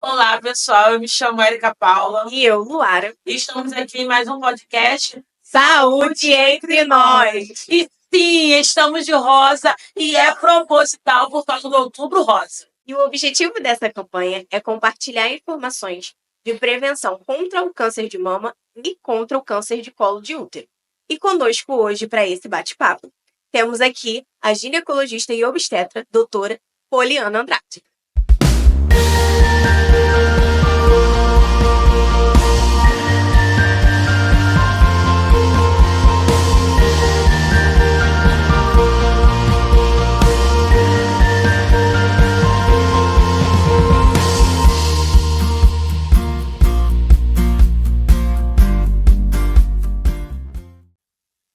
Olá, pessoal. Eu me chamo Erika Paula. E eu, Luara. Estamos aqui em mais um podcast Saúde entre nós. E sim, estamos de rosa e é proposital por causa do Outubro Rosa. E o objetivo dessa campanha é compartilhar informações de prevenção contra o câncer de mama e contra o câncer de colo de útero. E conosco hoje, para esse bate-papo, temos aqui a ginecologista e obstetra, doutora Poliana Andrade.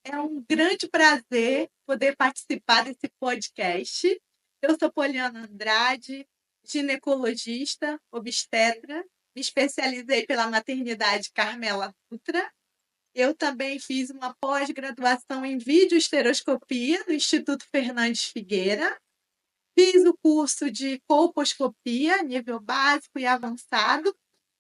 É um grande prazer poder participar desse podcast. Eu sou Poliana Andrade, ginecologista, obstetra, me especializei pela maternidade Carmela Dutra. Eu também fiz uma pós-graduação em videoesteroscopia no Instituto Fernandes Figueira. Fiz o curso de colposcopia, nível básico e avançado,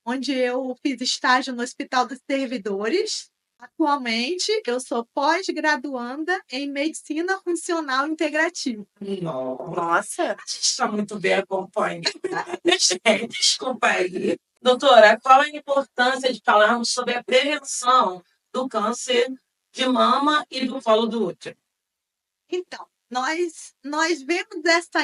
onde eu fiz estágio no Hospital dos Servidores. Atualmente, eu sou pós-graduanda em Medicina Funcional Integrativa. Nossa! A gente está muito bem acompanhada. Desculpa aí. Doutora, qual a importância de falarmos sobre a prevenção do câncer de mama e do colo do útero? Então, nós vemos essa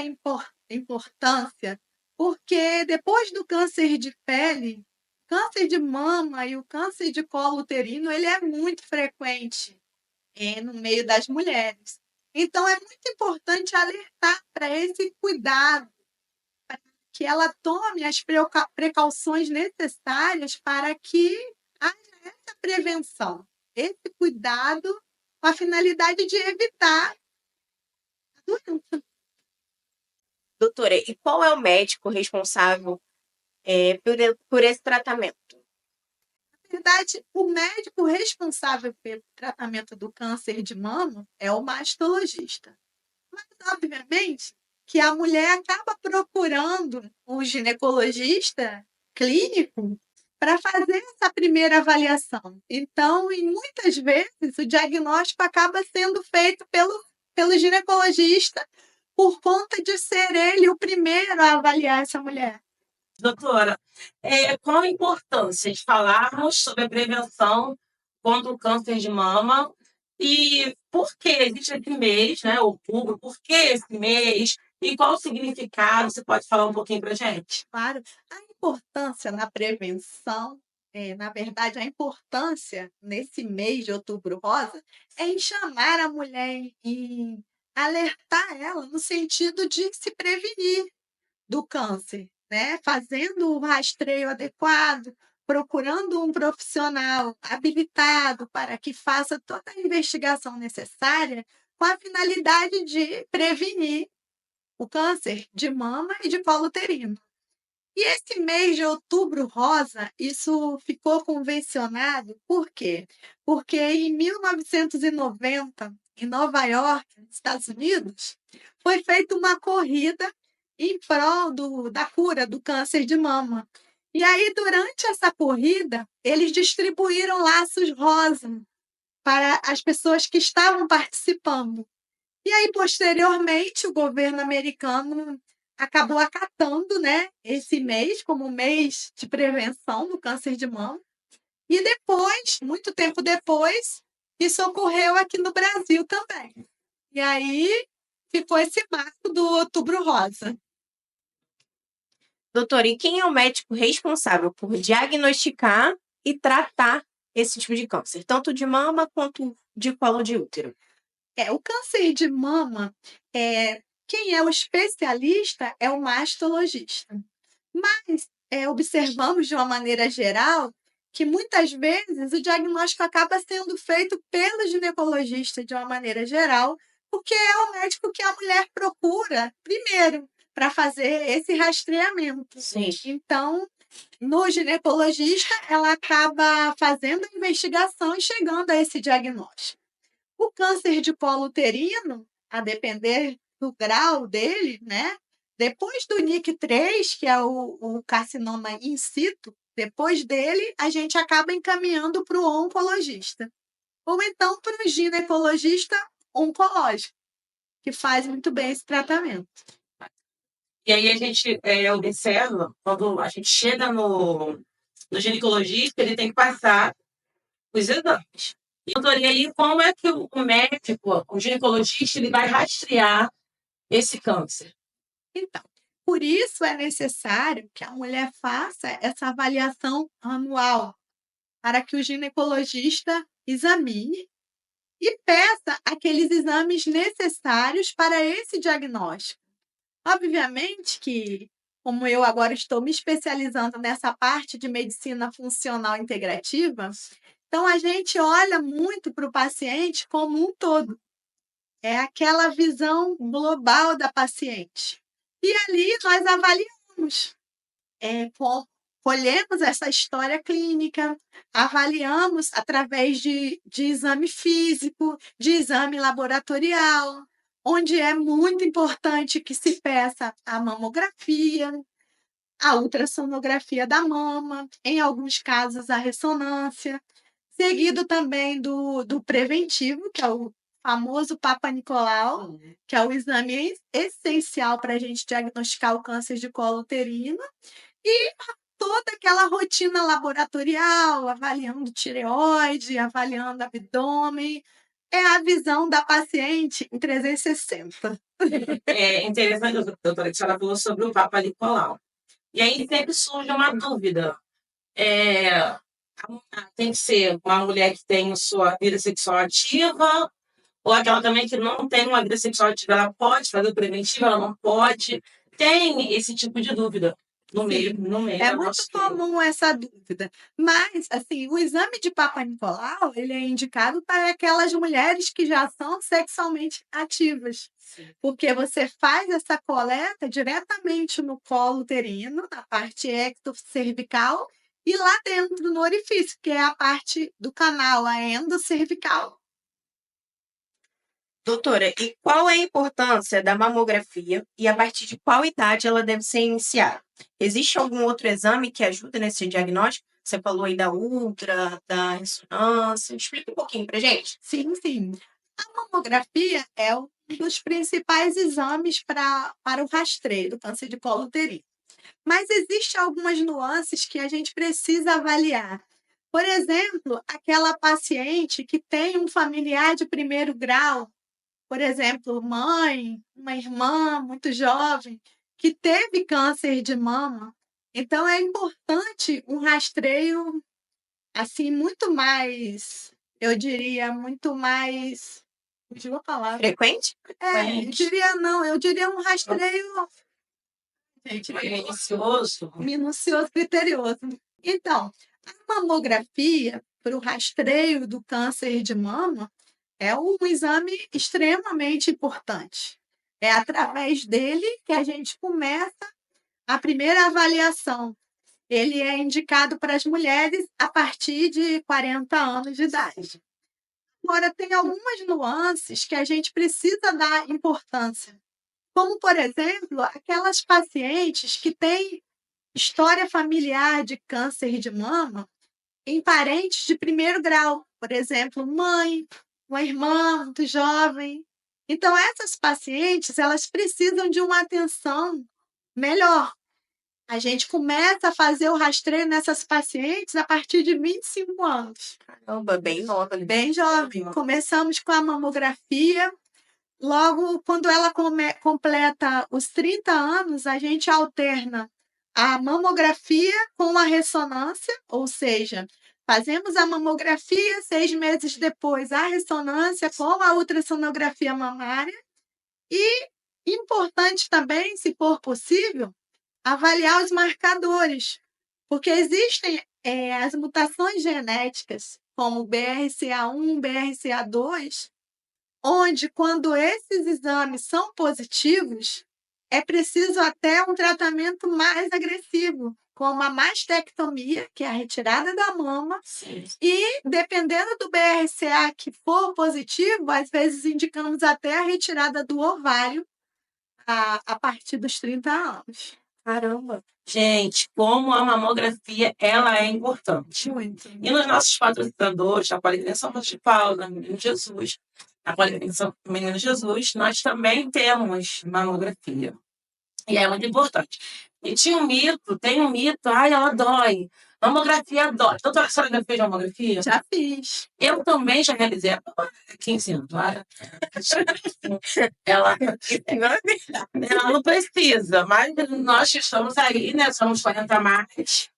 importância porque depois do câncer de pele, câncer de mama e o câncer de colo uterino, ele é muito frequente no meio das mulheres. Então, é muito importante alertar para esse cuidado, para que ela tome as precauções necessárias para que haja essa prevenção, esse cuidado com a finalidade de evitar a doença. Doutora, e qual é o médico responsável por esse tratamento? Na verdade, o médico responsável pelo tratamento do câncer de mama é o mastologista. Mas, obviamente, que a mulher acaba procurando um ginecologista clínico para fazer essa primeira avaliação. Então, em muitas vezes, o diagnóstico acaba sendo feito pelo ginecologista por conta de ser ele o primeiro a avaliar essa mulher. Doutora, qual a importância de falarmos sobre a prevenção contra o câncer de mama e por que existe esse mês, né, outubro, por que esse mês e qual o significado? Você pode falar um pouquinho para a gente? Claro, a importância na prevenção, na verdade, a importância nesse mês de Outubro Rosa é em chamar a mulher, em alertar ela no sentido de se prevenir do câncer, né? Fazendo o rastreio adequado, procurando um profissional habilitado para que faça toda a investigação necessária com a finalidade de prevenir o câncer de mama e de colo uterino. E esse mês de Outubro Rosa, isso ficou convencionado, por quê? Porque em 1990, em Nova York, nos Estados Unidos, foi feita uma corrida em prol da cura do câncer de mama. E aí, durante essa corrida, eles distribuíram laços rosa para as pessoas que estavam participando. E aí, posteriormente, o governo americano acabou acatando, né, esse mês como mês de prevenção do câncer de mama. E depois, muito tempo depois, isso ocorreu aqui no Brasil também. E aí ficou esse marco do Outubro Rosa. Doutora, e quem é o médico responsável por diagnosticar e tratar esse tipo de câncer, tanto de mama quanto de colo de útero? O câncer de mama, quem é o especialista é o mastologista. Mas observamos de uma maneira geral que muitas vezes o diagnóstico acaba sendo feito pelo ginecologista de uma maneira geral, porque é o médico que a mulher procura primeiro para fazer esse rastreamento. Sim. Então, no ginecologista, ela acaba fazendo a investigação e chegando a esse diagnóstico. O câncer de colo uterino, a depender do grau dele, né, Depois do NIC3, que é o carcinoma in situ, depois dele, a gente acaba encaminhando para o oncologista. Ou então para o ginecologista oncológico, que faz muito bem esse tratamento. E aí a gente observa, quando a gente chega no ginecologista, ele tem que passar os exames. Doutor, e aí como é que o médico, o ginecologista, ele vai rastrear esse câncer? Então, por isso é necessário que a mulher faça essa avaliação anual, para que o ginecologista examine e peça aqueles exames necessários para esse diagnóstico. Obviamente que, como eu agora estou me especializando nessa parte de medicina funcional integrativa, então a gente olha muito para o paciente como um todo. É aquela visão global da paciente. E ali nós avaliamos, colhemos essa história clínica, avaliamos através de exame físico, de exame laboratorial, onde é muito importante que se peça a mamografia, a ultrassonografia da mama, em alguns casos a ressonância, seguido também do preventivo, que é o famoso Papa Nicolau, que é o exame essencial para a gente diagnosticar o câncer de colo uterino, e toda aquela rotina laboratorial, avaliando tireoide, avaliando abdômen, é a visão da paciente em 360. É interessante, doutora, que a senhora falou sobre o Papa Nicolau. E aí sempre surge uma dúvida. Tem que ser uma mulher que tem sua vida sexual ativa, ou aquela também que não tem uma vida sexual ativa, ela pode fazer o preventivo, ela não pode. Tem esse tipo de dúvida no meio É da muito nossa comum essa dúvida. Mas, assim, o exame de Papa Nicolau, ele é indicado para aquelas mulheres que já são sexualmente ativas. Sim. Porque você faz essa coleta diretamente no colo uterino, na parte ectocervical, e lá dentro no orifício, que é a parte do canal, a endocervical. Doutora, e qual é a importância da mamografia e a partir de qual idade ela deve ser iniciada? Existe algum outro exame que ajuda nesse diagnóstico? Você falou aí da ultra, da ressonância. Explica um pouquinho pra gente. Sim, sim. A mamografia é um dos principais exames para o rastreio do câncer de colo uterino. Mas existem algumas nuances que a gente precisa avaliar. Por exemplo, aquela paciente que tem um familiar de primeiro grau, por exemplo, mãe, uma irmã muito jovem, que teve câncer de mama. Então, é importante um rastreio assim, muito mais, eu diria, muito mais. Fugiu a palavra. Frequente? Eu diria um rastreio. Gente, minucioso, criterioso. Então, a mamografia, para o rastreio do câncer de mama, é um exame extremamente importante. É através dele que a gente começa a primeira avaliação. Ele é indicado para as mulheres a partir de 40 anos de idade. Agora, tem algumas nuances que a gente precisa dar importância, como, por exemplo, aquelas pacientes que têm história familiar de câncer de mama em parentes de primeiro grau, por exemplo, mãe, uma irmã muito jovem. Então, essas pacientes, elas precisam de uma atenção melhor. A gente começa a fazer o rastreio nessas pacientes a partir de 25 anos. Caramba, bem nova. Bem jovem. Começamos com a mamografia. Logo, quando ela completa os 30 anos, a gente alterna a mamografia com a ressonância, ou seja, fazemos a mamografia, 6 meses depois a ressonância com a ultrassonografia mamária. E importante também, se for possível, avaliar os marcadores, porque existem as mutações genéticas, como BRCA1, BRCA2, onde, quando esses exames são positivos, é preciso até um tratamento mais agressivo, como a mastectomia, que é a retirada da mama. Sim. E, dependendo do BRCA que for positivo, às vezes indicamos até a retirada do ovário, a partir dos 30 anos. Caramba. Gente, como a mamografia ela é importante. Muito. E nos nossos patrocinadores, a Policlínica São Paulo de Paula, Menino Jesus, a Policlínica São Menino Jesus, nós também temos mamografia. E é muito importante. E tinha um mito, tem um mito, ai, ela dói. Mamografia dói. Doutora, a senhora já fez mamografia? Já fiz. Eu também já realizei há 15 anos. Ela, ela não precisa, mas nós que estamos aí, né? Somos 40 mais.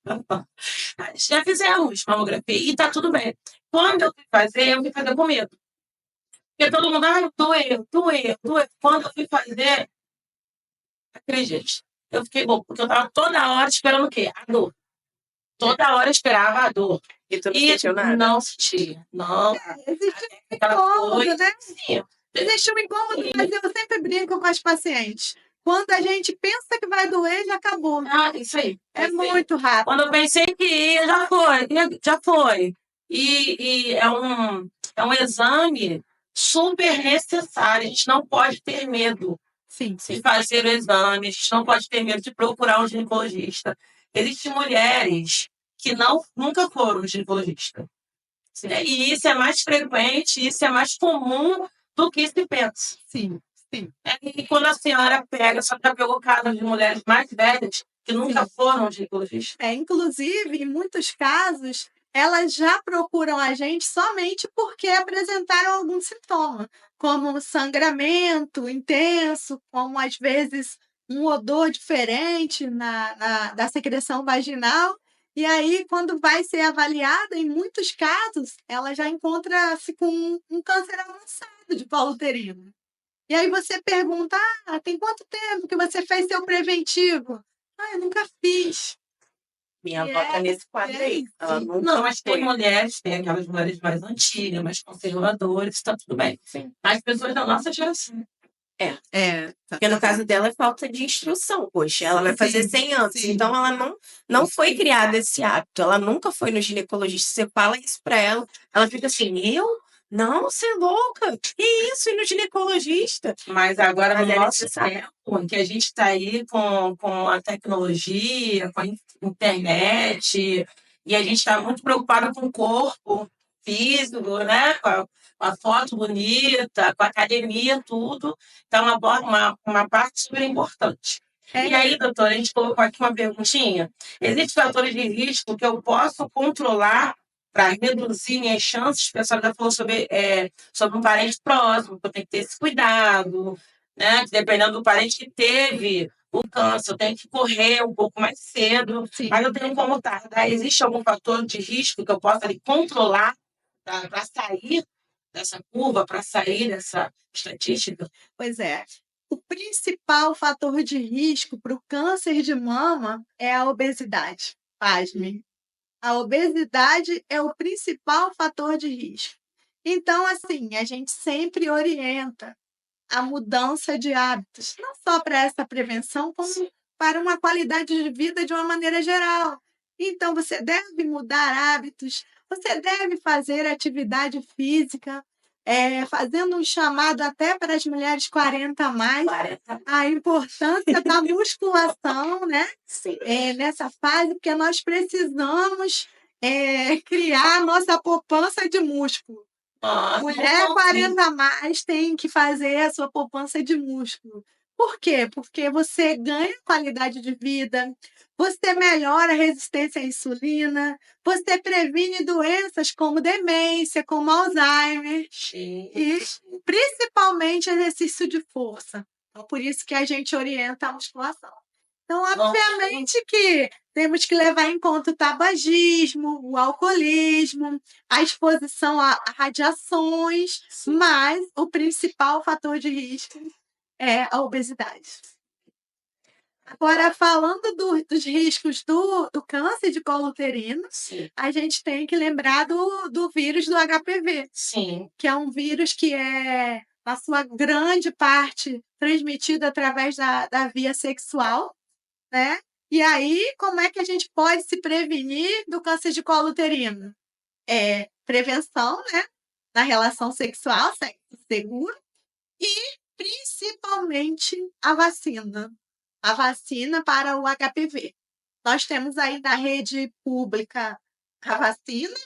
Já fizemos mamografia e tá tudo bem. Quando eu fui fazer com medo. Porque todo mundo, ai, doeu. Quando eu fui fazer, acredite, eu fiquei bom, porque eu tava toda hora esperando o quê? A dor. Toda hora eu esperava a dor. E tu não E sentiu nada? não senti. Não. Existe um Aquela incômodo, coisa, né? sim. Existe um incômodo, mas eu sempre brinco com as pacientes. Quando a gente pensa que vai doer, já acabou. Ah, isso aí. É isso aí. muito rápido. Quando eu pensei que ia, já foi. E é um exame super necessário. A gente não pode ter medo Sim. de fazer o exame, a gente não pode ter medo de procurar um ginecologista. Existem mulheres que nunca foram um ginecologista. E isso é mais frequente, isso é mais comum do que se pensa. Sim. E quando a senhora pega, só já pegou casos de mulheres mais velhas que nunca foram ginecologistas. Inclusive, em muitos casos, elas já procuram a gente somente porque apresentaram algum sintoma, como sangramento intenso, como às vezes um odor diferente da secreção vaginal. E aí, quando vai ser avaliada, em muitos casos, ela já encontra-se com um câncer avançado de colo uterino. E aí você pergunta: tem quanto tempo que você fez seu preventivo? Eu nunca fiz. Minha avó tá nesse quadro aí. Ela nunca Não, mas foi. tem mulheres, tem aquelas mulheres mais antigas, mais conservadoras, está tudo bem. Sim. As pessoas da nossa geração. Porque no caso dela é falta de instrução, poxa. Ela vai fazer 100 anos. sim. Então ela não foi criada esse hábito. Ela nunca foi no ginecologista. Você fala isso pra ela fica assim, eu? Não, você é louca. Que isso, ir no ginecologista? Mas agora, Mas no é nosso necessário. tempo, em que a gente está aí com a tecnologia, com a internet, e a gente está muito preocupado com o corpo físico, né? Com a foto bonita, com a academia, tudo. Então, uma parte super importante. E aí, doutora, a gente colocou aqui uma perguntinha. Existem fatores de risco que eu posso controlar para reduzir minhas chances? O pessoal já falou sobre um parente próximo, que eu tenho que ter esse cuidado, né? Que dependendo do parente que teve o câncer, eu tenho que correr um pouco mais cedo, Sim. mas eu tenho como tardar. Existe algum fator de risco que eu possa ali controlar para sair dessa curva, para sair dessa estatística? Pois é. O principal fator de risco para o câncer de mama é a obesidade. Pasme. A obesidade é o principal fator de risco. Então, assim, a gente sempre orienta a mudança de hábitos, não só para essa prevenção, como para uma qualidade de vida de uma maneira geral. Então, você deve mudar hábitos, você deve fazer atividade física, fazendo um chamado até para as mulheres 40 a mais, a importância da musculação, né? Sim. Nessa fase, porque nós precisamos criar a nossa poupança de músculo. Mulher 40 a mais tem que fazer a sua poupança de músculo. Por quê? Porque você ganha qualidade de vida, você melhora a resistência à insulina, você previne doenças como demência, como Alzheimer e principalmente exercício de força. Então, por isso que a gente orienta a musculação. Então, obviamente que temos que levar em conta o tabagismo, o alcoolismo, a exposição a radiações, mas o principal fator de risco é a obesidade. Agora, falando dos riscos do câncer de colo uterino, a gente tem que lembrar do vírus do HPV, que é um vírus que é, na sua grande parte, transmitido através da via sexual, né? E aí, como é que a gente pode se prevenir do câncer de colo uterino? Prevenção, né? Na relação sexual, sexo seguro, e principalmente a vacina para o HPV. Nós temos aí na rede pública a vacina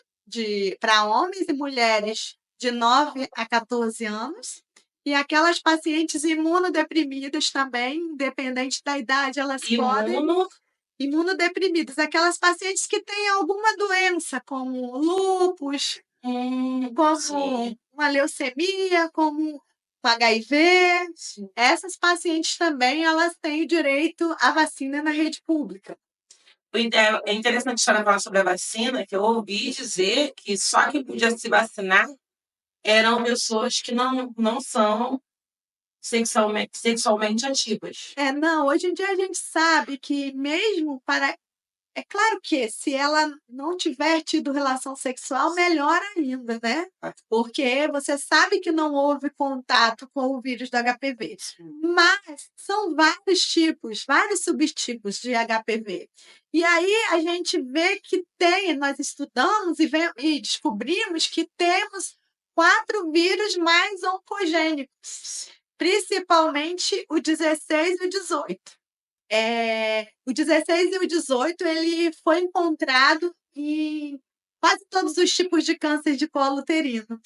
para homens e mulheres de 9 a 14 anos, e aquelas pacientes imunodeprimidas também, independente da idade, elas podem. Imunodeprimidas, aquelas pacientes que têm alguma doença, como lúpus, como uma leucemia, como HIV. Essas pacientes também elas têm o direito à vacina na rede pública. É interessante a senhora falar sobre a vacina, que eu ouvi dizer que só quem podia se vacinar eram pessoas que não são sexualmente ativas. Não, hoje em dia a gente sabe que mesmo para... É claro que se ela não tiver tido relação sexual, melhor ainda, né? Porque você sabe que não houve contato com o vírus do HPV. Mas são vários tipos, vários subtipos de HPV. E aí a gente vê que nós estudamos e descobrimos que temos 4 vírus mais oncogênicos, principalmente o 16 e o 18. O 16 e o 18 ele foi encontrado em quase todos os tipos de câncer de colo uterino.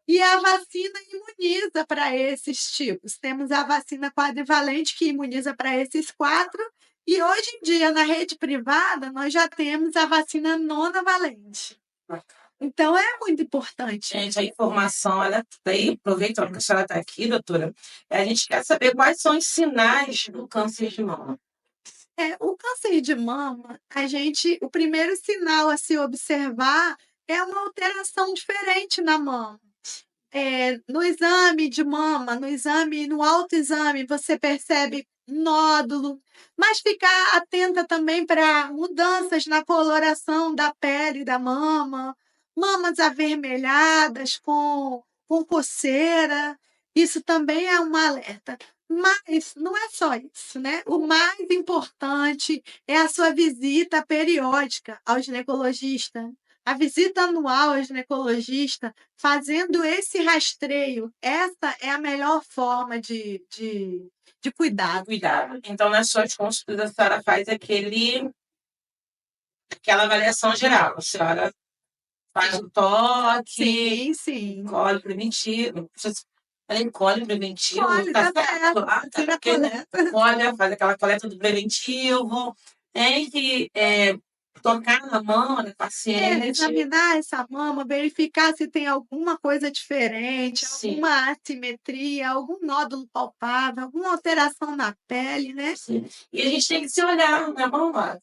E a vacina imuniza para esses tipos. Temos a vacina quadrivalente que imuniza para esses 4. E hoje em dia, na rede privada, nós já temos a vacina nonavalente. Então, é muito importante. Gente, a informação, ela tem, aproveitando que a senhora está aqui, doutora, a gente quer saber quais são os sinais do câncer de mama. O câncer de mama, o primeiro sinal a se observar é uma alteração diferente na mama. No exame de mama, no autoexame, você percebe nódulo, mas ficar atenta também para mudanças na coloração da pele da mama, mamas avermelhadas com coceira, isso também é um alerta. Mas não é só isso, né? O mais importante é a sua visita periódica ao ginecologista. A visita anual ao ginecologista, fazendo esse rastreio, essa é a melhor forma de cuidado. Então, nas suas consultas, a senhora faz aquela avaliação geral. A senhora faz o toque, sim. colhe preventivo. Colhe preventivo, Colhe, tá tá certo. Tira a coleta. Colhe, faz aquela coleta do preventivo. Tem que tocar na mama da paciente. Examinar essa mama, verificar se tem alguma coisa diferente, alguma assimetria, algum nódulo palpável, alguma alteração na pele, né? Sim. E a gente tem que se olhar, né, mama?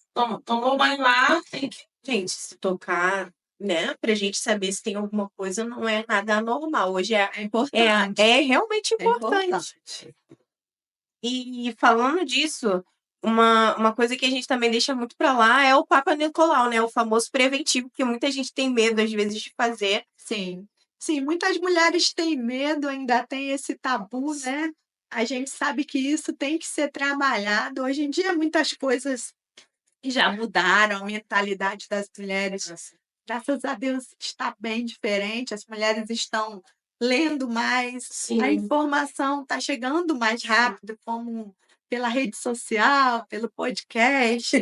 Tomou banho lá, tem que... Gente, se tocar, né, pra gente saber se tem alguma coisa, não é nada anormal. Hoje é importante. É realmente importante. E falando disso, uma coisa que a gente também deixa muito para lá é o Papa Nicolau, né? O famoso preventivo, que muita gente tem medo, às vezes, de fazer. Sim, muitas mulheres têm medo, ainda tem esse tabu, né? A gente sabe que isso tem que ser trabalhado. Hoje em dia, muitas coisas já mudaram, a mentalidade das mulheres, graças a Deus, está bem diferente. As mulheres estão lendo mais, a informação está chegando mais rápido, como pela rede social, pelo podcast,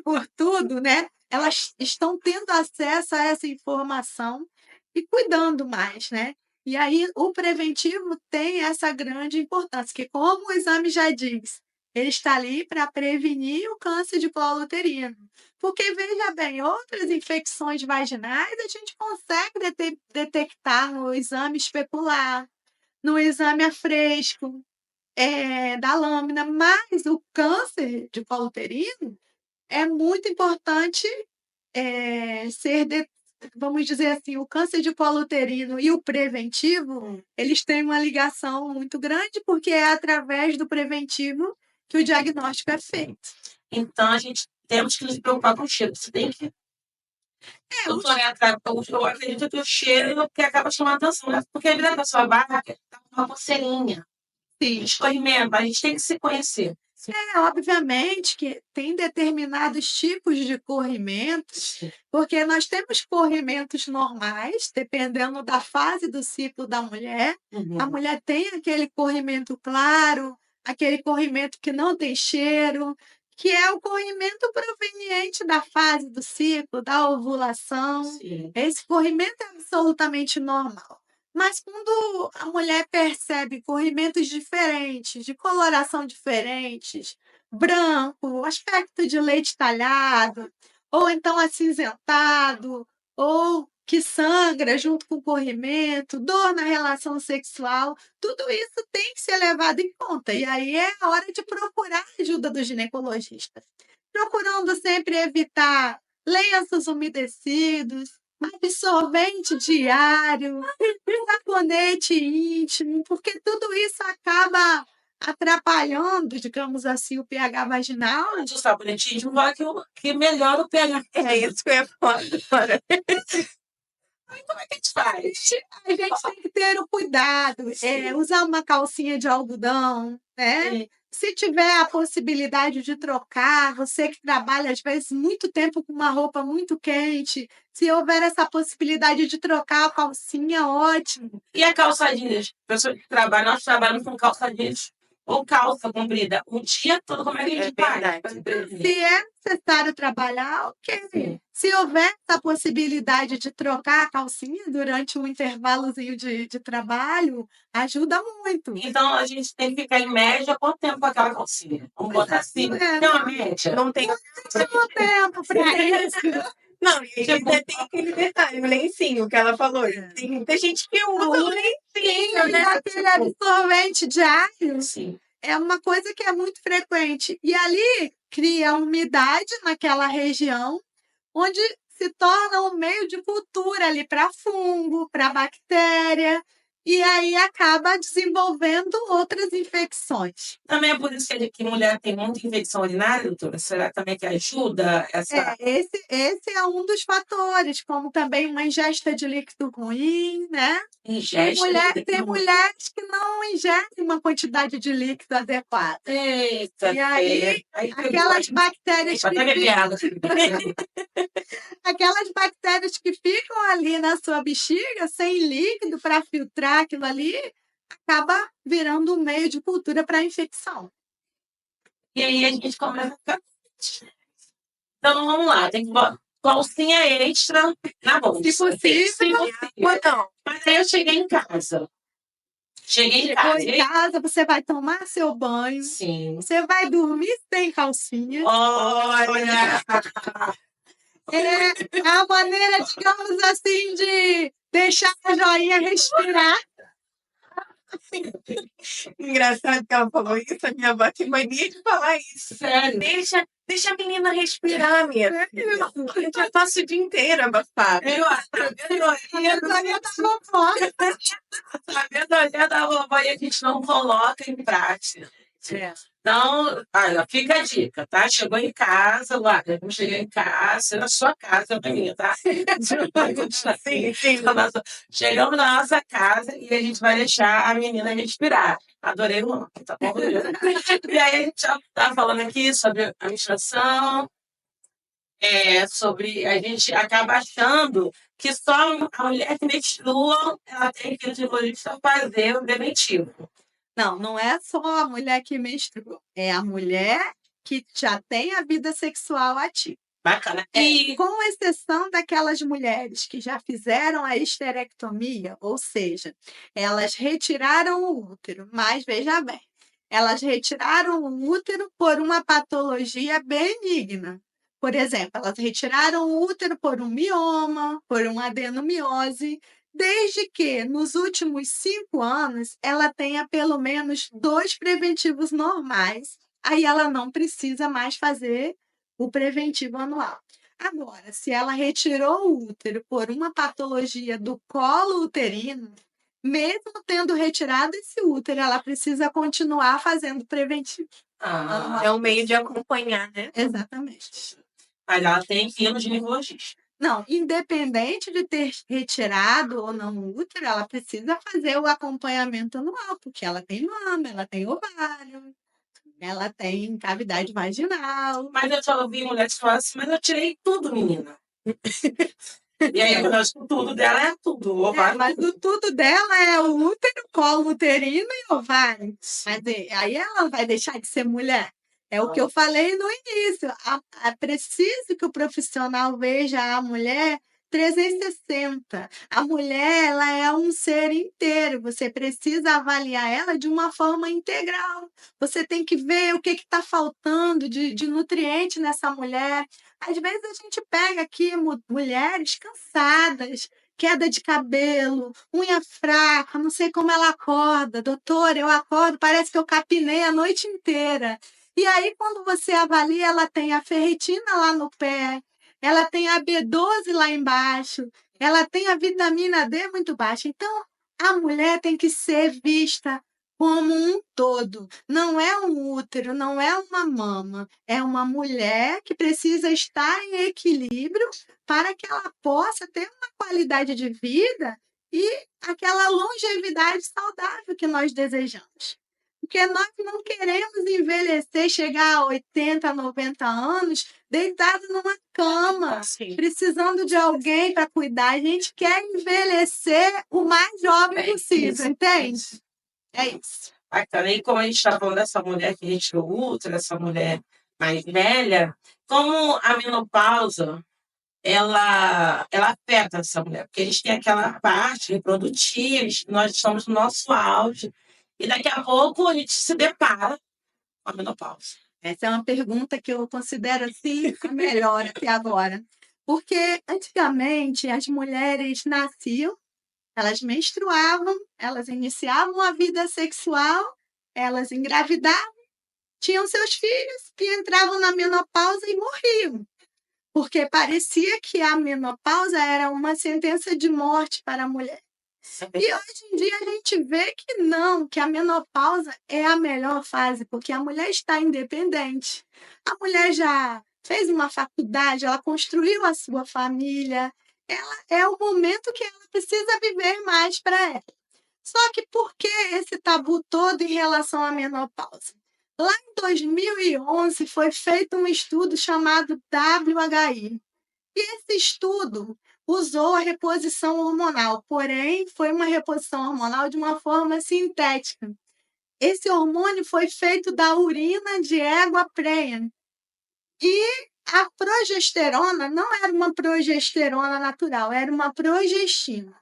por tudo, né? Elas estão tendo acesso a essa informação e cuidando mais, né? E aí o preventivo tem essa grande importância, que como o exame já diz, ele está ali para prevenir o câncer de colo uterino. Porque, veja bem, outras infecções vaginais a gente consegue detectar no exame especular, no exame a fresco, da lâmina, mas o câncer de colo uterino é muito importante vamos dizer assim, o câncer de colo uterino e o preventivo, eles têm uma ligação muito grande, porque é através do preventivo que o diagnóstico é feito. Então, a gente temos que nos preocupar com o cheiro. Você tem que... Eu acredito que o cheiro que acaba chamando atenção, né? Porque a vida da sua barra tá com uma coceirinha. Sim. Escorrimento, a gente tem que se conhecer. Obviamente que tem determinados tipos de corrimentos, porque nós temos corrimentos normais, dependendo da fase do ciclo da mulher. A Uhum. mulher tem aquele corrimento claro, aquele corrimento que não tem cheiro, que é o corrimento proveniente da fase do ciclo, da ovulação. Sim. Esse corrimento é absolutamente normal. Mas quando a mulher percebe corrimentos diferentes, de coloração diferentes, branco, aspecto de leite talhado, ou então acinzentado, ou que sangra junto com o corrimento, dor na relação sexual, tudo isso tem que ser levado em conta. E aí é a hora de procurar a ajuda do ginecologista. Procurando sempre evitar lenços umedecidos, absorvente diário, sabonete íntimo, porque tudo isso acaba atrapalhando, digamos assim, o pH vaginal. O sabonetismo vai que melhora o pH. É isso que eu ia falar agora. Como é que a gente faz? A gente tem que ter o cuidado, usar uma calcinha de algodão, né? Sim. Se tiver a possibilidade de trocar, você que trabalha às vezes muito tempo com uma roupa muito quente, se houver essa possibilidade de trocar a calcinha, ótimo. E a calça jeans? Pessoas que trabalham, nós trabalhamos com calça jeans ou calça comprida o dia todo, como é que a gente faz? verdade. Se é necessário trabalhar, ok. Sim. Se houver essa possibilidade de trocar a calcinha durante um intervalozinho de trabalho, ajuda muito. Então a gente tem que ficar em média quanto tempo com aquela calcinha? Vamos botar assim. Tem uma média? Não tem. Muito tempo para isso. Não, e ainda tem aquele detalhe, o lencinho que ela falou. Tem muita gente que usa o lencinho, né? Aquele absorvente diário Sim. é uma coisa que é muito frequente. E ali cria umidade naquela região, onde se torna um meio de cultura ali para fungo, para bactéria, e aí acaba desenvolvendo outras infecções. Também é por isso que mulher tem muita infecção urinária, doutora? Será também que ajuda essa... Esse é um dos fatores, como também uma ingesta de líquido ruim, né? ingesta? Tem mulheres que não ingerem uma quantidade de líquido adequada. Eita, E aí, aquelas bactérias Até beber água. aquelas bactérias que ficam ali na sua bexiga, sem líquido para filtrar aquilo ali, acaba virando um meio de cultura para infecção. E aí a gente começa a ficar... Então vamos lá, tem que botar calcinha extra na bolsa. Se possível. Então, Mas aí eu cheguei em casa. Cheguei em Chegou casa. em casa, você vai tomar seu banho, Sim. você vai dormir sem calcinha. Olha! É a maneira, digamos assim, de deixar a joinha respirar. engraçado que ela falou isso, a minha avó tem mania de falar isso. Sério. Deixa a menina respirar, minha filha. A gente já passa o dia inteiro abafado. Sabendo olhar da vovó e a gente não coloca em prática. Então, olha, fica a dica, tá? Chegou em casa, lá, eu cheguei em casa, na sua casa, na minha, tá? Sim, sim. Chegamos na nossa casa e a gente vai deixar a menina respirar. Adorei o nome, tá bom? E aí a gente já tá falando aqui sobre a menstruação, sobre a gente acaba achando que só a mulher que menstrua, ela tem que ir ginecologista fazer o preventivo. Não, não é só a mulher que menstrua, é a mulher que já tem a vida sexual ativa. Bacana. Com exceção daquelas mulheres que já fizeram a histerectomia, ou seja, elas retiraram o útero, mas veja bem, elas retiraram o útero por uma patologia benigna. Por exemplo, elas retiraram o útero por um mioma, por uma adenomiose, desde que nos últimos 5 anos ela tenha pelo menos 2 preventivos normais. Aí ela não precisa mais fazer o preventivo anual. Agora, se ela retirou o útero por uma patologia do colo uterino, mesmo tendo retirado esse útero, ela precisa continuar fazendo preventivo. É um meio de acompanhar, né? Exatamente. Mas ela tem que ir no ginecologista. Não, independente de ter retirado ou não o útero, ela precisa fazer o acompanhamento anual, porque ela tem mama, ela tem ovário. Ela tem cavidade vaginal. Mas eu já ouvi mulheres falar assim, mas eu tirei tudo, menina. E aí, eu acho que o tudo dela é tudo. O ovário, Mas o tudo dela é o útero, colo uterino e ovário. Mas aí ela vai deixar de ser mulher. É o que eu falei no início. É preciso que o profissional veja a mulher 360. A mulher, ela é um ser inteiro. Você precisa avaliar ela de uma forma integral. Você tem que ver o que está faltando de nutriente nessa mulher. Às vezes a gente pega aqui mulheres cansadas, queda de cabelo, unha fraca, não sei como ela acorda. Doutora, eu acordo, parece que eu capinei a noite inteira. E aí, quando você avalia, ela tem a ferritina lá no pé, ela tem a B12 lá embaixo, ela tem a vitamina D muito baixa. Então, a mulher tem que ser vista como um todo. Não é um útero, não é uma mama. É uma mulher que precisa estar em equilíbrio para que ela possa ter uma qualidade de vida e aquela longevidade saudável que nós desejamos. Porque nós não queremos envelhecer, chegar a 80, 90 anos, deitado numa cama, precisando de alguém para cuidar. A gente quer envelhecer o mais jovem possível, entende? É isso. bacana. E como a gente está falando dessa mulher que retirou o útero, essa mulher mais velha, como a menopausa ela afeta essa mulher, porque a gente tem aquela parte reprodutiva, nós estamos no nosso auge, e daqui a pouco a gente se depara com a menopausa. Essa é uma pergunta que eu considero assim a melhor até agora. Porque antigamente as mulheres nasciam, elas menstruavam, elas iniciavam a vida sexual, elas engravidavam, tinham seus filhos e entravam na menopausa e morriam. Porque parecia que a menopausa era uma sentença de morte para a mulher. E hoje em dia a gente vê que não, que a menopausa é a melhor fase, porque a mulher está independente. A mulher já fez uma faculdade, ela construiu a sua família, ela é o momento que ela precisa viver mais para ela. Só que por que esse tabu todo em relação à menopausa? Lá em 2011 foi feito um estudo chamado WHI. E esse estudo usou a reposição hormonal, porém foi uma reposição hormonal de uma forma sintética. Esse hormônio foi feito da urina de égua prenha. E a progesterona não era uma progesterona natural, era uma progestina.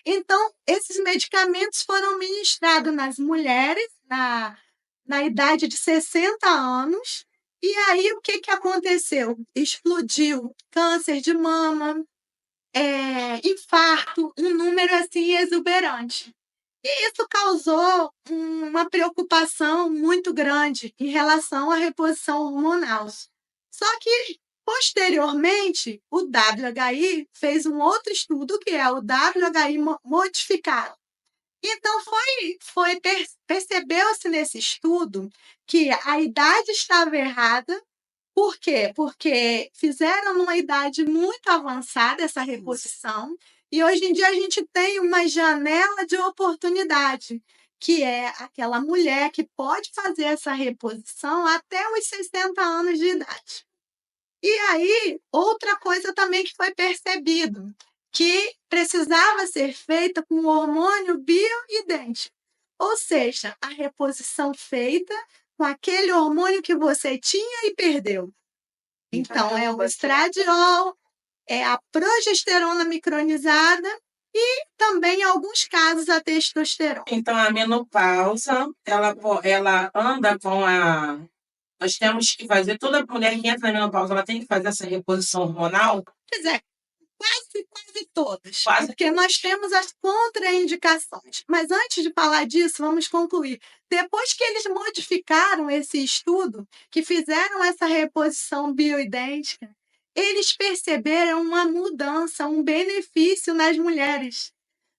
Então, esses medicamentos foram ministrados nas mulheres na idade de 60 anos. E aí, o que aconteceu? Explodiu câncer de mama, infarto, um número assim exuberante. E isso causou uma preocupação muito grande em relação à reposição hormonal. Só que, posteriormente, o WHI fez um outro estudo, que é o WHI modificado. Então, percebeu-se nesse estudo que a idade estava errada. Por quê? Porque fizeram numa idade muito avançada essa reposição, e hoje em dia a gente tem uma janela de oportunidade, que é aquela mulher que pode fazer essa reposição até os 60 anos de idade. E aí, outra coisa também que foi percebido, que precisava ser feita com o hormônio bioidêntico, ou seja, a reposição feita com aquele hormônio que você tinha e perdeu. Então, é o estradiol, é a progesterona micronizada e também, em alguns casos, a testosterona. Então, a menopausa, ela anda com a... Nós temos que fazer, toda mulher que entra na menopausa, ela tem que fazer essa reposição hormonal? Quer dizer, quase todas, Quase. porque nós temos as contraindicações. Mas antes de falar disso, vamos concluir. Depois que eles modificaram esse estudo, que fizeram essa reposição bioidêntica, eles perceberam uma mudança, um benefício nas mulheres.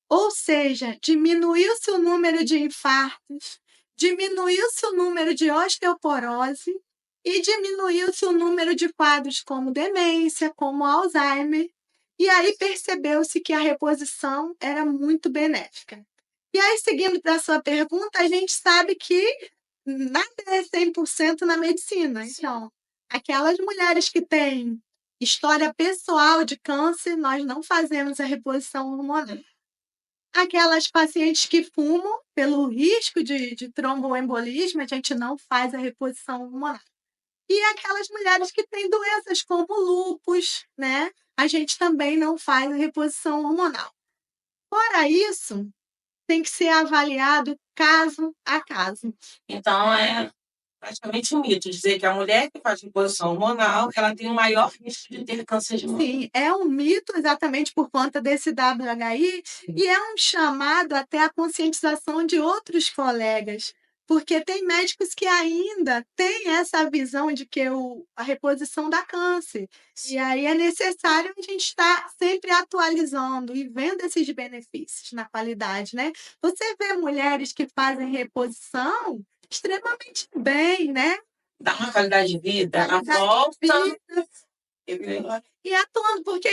Ou seja, diminuiu-se o número de infartos, diminuiu-se o número de osteoporose e diminuiu-se o número de quadros como demência, como Alzheimer. E aí percebeu-se que a reposição era muito benéfica. E aí, seguindo para a sua pergunta, a gente sabe que nada é 100% na medicina. Então, aquelas mulheres que têm história pessoal de câncer, nós não fazemos a reposição hormonal. Aquelas pacientes que fumam, pelo risco de tromboembolismo, a gente não faz a reposição hormonal. E aquelas mulheres que têm doenças como lúpus, né? A gente também não faz a reposição hormonal. Fora isso, tem que ser avaliado caso a caso. Então, é praticamente um mito dizer que a mulher que faz reposição hormonal, ela tem o maior risco de ter câncer de mama. Sim, é um mito exatamente por conta desse WHI e é um chamado até a conscientização de outros colegas, porque tem médicos que ainda têm essa visão de que a reposição dá câncer. E aí é necessário a gente estar sempre atualizando e vendo esses benefícios na qualidade, né? Você vê mulheres que fazem reposição extremamente bem, né? Dá uma qualidade de vida, a Qualidade de volta. vida. E atuando, porque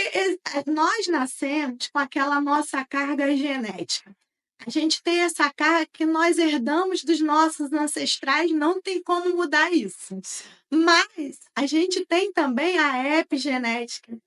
nós nascemos com aquela nossa carga genética. A gente tem essa carga que nós herdamos dos nossos ancestrais, não tem como mudar isso. Mas a gente tem também a epigenética,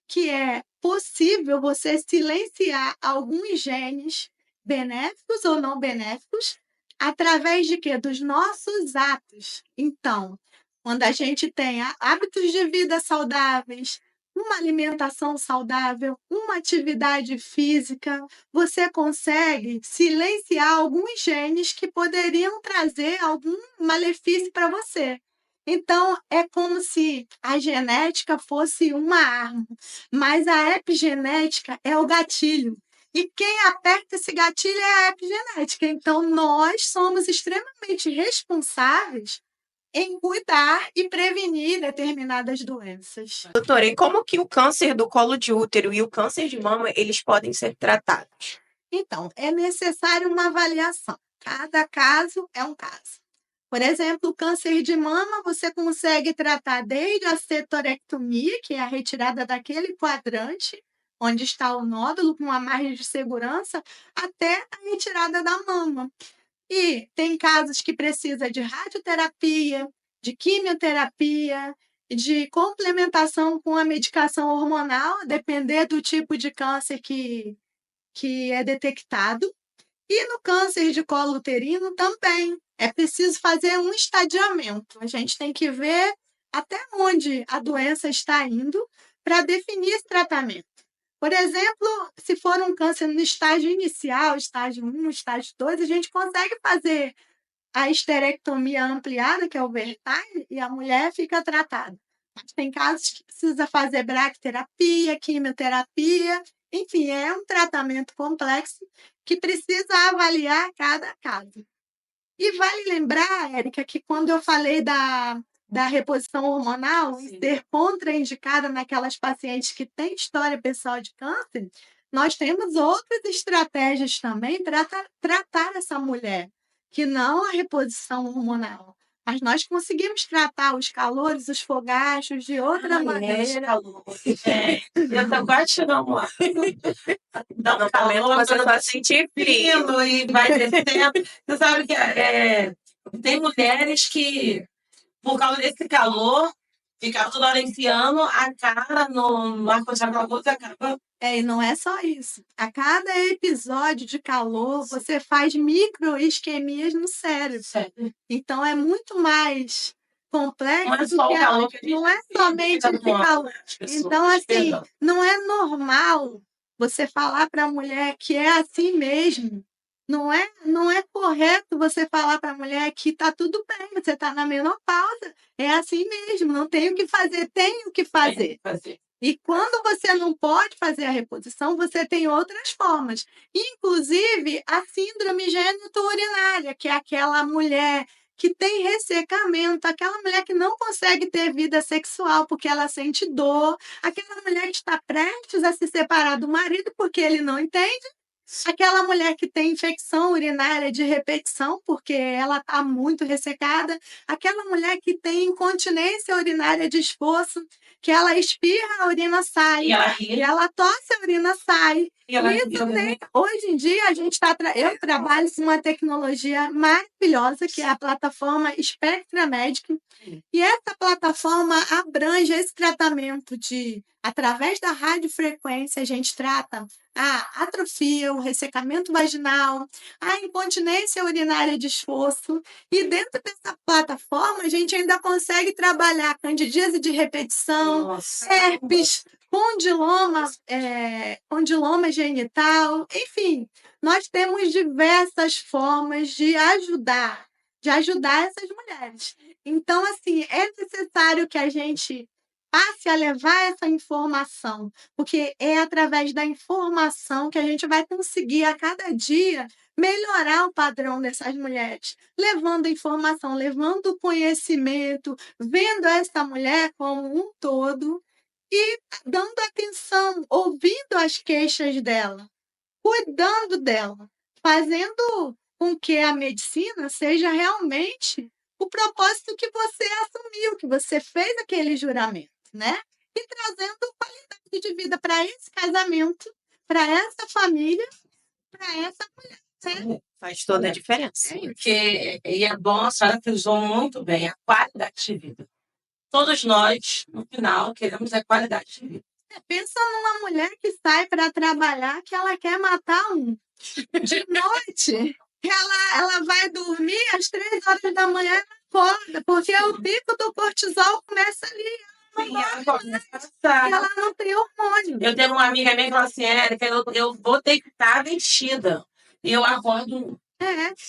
que é possível você silenciar alguns genes benéficos ou não benéficos através de quê? Dos nossos atos. Então, quando a gente tem hábitos de vida saudáveis, uma alimentação saudável, uma atividade física, você consegue silenciar alguns genes que poderiam trazer algum malefício para você. Então, é como se a genética fosse uma arma, mas a epigenética é o gatilho. E quem aperta esse gatilho é a epigenética. Então, nós somos extremamente responsáveis em cuidar e prevenir determinadas doenças. Doutora, e como que o câncer do colo de útero e o câncer de mama, eles podem ser tratados? Então, é necessário uma avaliação. Cada caso é um caso. Por exemplo, o câncer de mama você consegue tratar desde a cetorectomia, que é a retirada daquele quadrante onde está o nódulo com uma margem de segurança, até a retirada da mama. E tem casos que precisa de radioterapia, de quimioterapia, de complementação com a medicação hormonal, a depender do tipo de câncer que é detectado. E no câncer de colo uterino também é preciso fazer um estadiamento. A gente tem que ver até onde a doença está indo para definir esse tratamento. Por exemplo, se for um câncer no estágio inicial, estágio 1, estágio 2, a gente consegue fazer a esterectomia ampliada, que é o overtime, e a mulher fica tratada. Mas tem casos que precisa fazer bracterapia, quimioterapia, enfim, é um tratamento complexo que precisa avaliar cada caso. E vale lembrar, Érica, que quando eu falei da reposição hormonal e ser contraindicada naquelas pacientes que têm história pessoal de câncer, nós temos outras estratégias também para tratar essa mulher, que não a reposição hormonal. Mas nós conseguimos tratar os calores, os fogachos de outra maneira. Eu tô quase chegando lá. Dá um calor, você quando só sentir frio. frio e vai descendo. Você sabe que tem mulheres que, por causa desse calor, ficam toda hora enfiando a cara no ar-condicionado e acaba. E não é só isso. A cada episódio de calor, você faz microisquemias no cérebro. Sério. Então, é muito mais complexo Não é do só que o calor que a gente não é somente esse calor. Então, assim, não é normal você falar para a mulher que é assim mesmo. Não é correto você falar para a mulher que está tudo bem, você está na menopausa. É assim mesmo, não tem o que fazer, tem o que fazer. E quando você não pode fazer a reposição, você tem outras formas. Inclusive, a síndrome gênito-urinária, que é aquela mulher que tem ressecamento, aquela mulher que não consegue ter vida sexual porque ela sente dor, aquela mulher que está prestes a se separar do marido porque ele não entende, Aquela mulher que tem infecção urinária de repetição, porque ela está muito ressecada. Aquela mulher que tem incontinência urinária de esforço, que ela espirra, a urina sai. E ela E ri. ela tosse, a urina sai. E ela Isso ri. hoje em dia, a gente eu trabalho com uma tecnologia maravilhosa, que é a plataforma Spectra Medic. E essa plataforma abrange esse tratamento através da radiofrequência, a gente trata a atrofia, o ressecamento vaginal, a incontinência urinária de esforço. E dentro dessa plataforma, a gente ainda consegue trabalhar candidíase de repetição, Nossa. herpes, condiloma genital, enfim, nós temos diversas formas de ajudar essas mulheres. Então, assim, é necessário que a gente passe a levar essa informação, porque é através da informação que a gente vai conseguir a cada dia melhorar o padrão dessas mulheres, levando informação, levando conhecimento, vendo essa mulher como um todo e dando atenção, ouvindo as queixas dela, cuidando dela, fazendo com que a medicina seja realmente o propósito que você assumiu, que você fez aquele juramento, né? E trazendo qualidade de vida para esse casamento, para essa família, para essa mulher, né? Faz toda a diferença. E é bom, a senhora frisou muito bem a qualidade de vida. Todos nós, no final, queremos a qualidade de vida. Pensa numa mulher que sai para trabalhar que ela quer matar um. De noite, ela vai dormir às 3 horas da manhã e acorda, porque o pico do cortisol começa ali. Ela não tem hormônio. Eu tenho uma amiga minha que fala assim, Érica, eu vou ter que estar vestida. E eu acordo.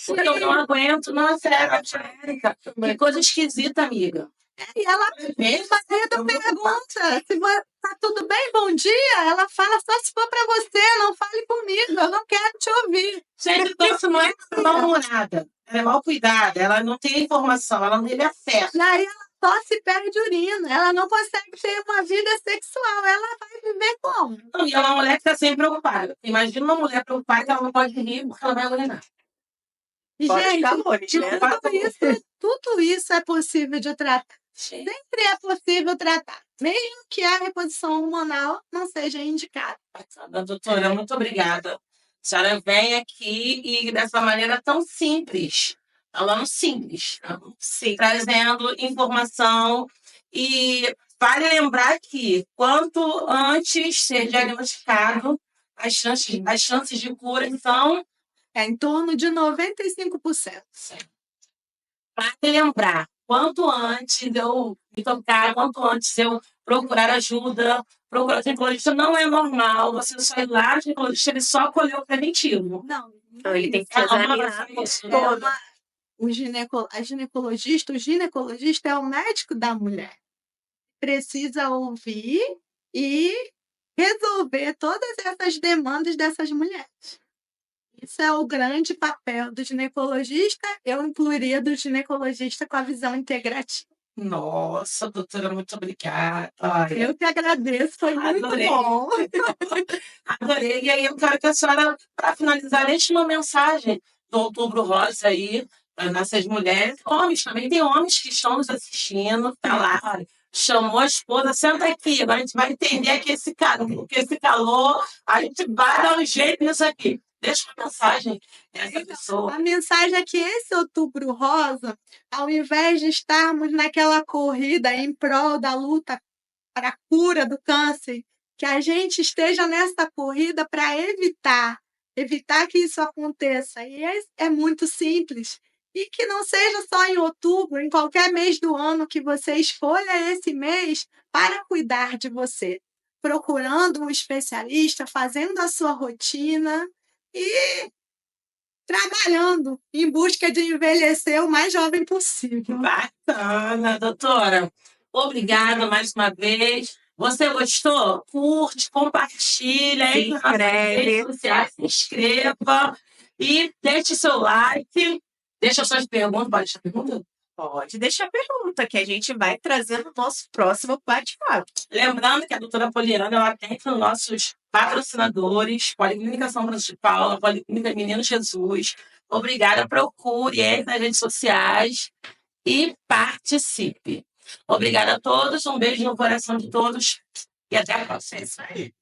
Porque eu não aguento. Nossa, Érica, que coisa esquisita, amiga. E ela, o marido pergunta se tá tudo bem, bom dia. Ela fala só se for para você, não fale comigo, eu não quero te ouvir. Gente, então isso não é mal-humorada, ela é mal cuidada, ela não tem informação, ela não teve acesso. E aí ela tosse e perde urina, ela não consegue ter uma vida sexual, ela vai viver como? Então, e é uma mulher que está sempre preocupada. Imagina uma mulher preocupada que ela não pode rir porque ela vai urinar. Gente, tudo isso é possível de tratar. Sempre é possível tratar, mesmo que a reposição hormonal não seja indicada. Doutora, muito obrigada. A senhora vem aqui e dessa maneira tão simples, falando simples, trazendo informação. E vale lembrar que quanto antes ser diagnosticado, as chances de cura são em torno de 95%. Vale lembrar, quanto antes eu me tocar, quanto antes eu procurar ajuda, procurar o ginecologista, não é normal você só ir lá, o ginecologista ele só colheu o preventivo. Não, ele tem que examinar toda. O ginecologista é o médico da mulher. Precisa ouvir e resolver todas essas demandas dessas mulheres. Isso é o grande papel do ginecologista. Eu incluiria do ginecologista com a visão integrativa. Nossa, doutora, muito obrigada. Eu que agradeço, foi muito bom. Adorei. E aí eu quero que a senhora, para finalizar, deixe uma mensagem do Outubro Rosa aí, para nossas mulheres. Homens também, tem homens que estão nos assistindo, tá lá, olha, chamou a esposa, senta aqui, agora a gente vai entender que esse calor, a gente vai dar um jeito nisso aqui. Deixa uma mensagem essa pessoa. A mensagem é que esse Outubro Rosa, ao invés de estarmos naquela corrida em prol da luta para a cura do câncer, que a gente esteja nessa corrida para evitar que isso aconteça. E é muito simples. E que não seja só em outubro, em qualquer mês do ano que você escolha esse mês para cuidar de você. Procurando um especialista, fazendo a sua rotina e trabalhando em busca de envelhecer o mais jovem possível. Bacana, doutora. Obrigada mais uma vez. Você gostou? Curte, compartilha, se inscreve, se inscreva e deixe seu like. Deixa suas perguntas. Pode deixar pergunta? Pode deixar a pergunta, que a gente vai trazer no nosso próximo bate-papo. Lembrando que a doutora Poliana, ela tem entre os nossos patrocinadores, Policlínica São Francisco de Paula, Policlínica Menino Jesus. Obrigada, procure eles nas redes sociais e participe. Obrigada a todos, um beijo no coração de todos e até a próxima. É isso aí.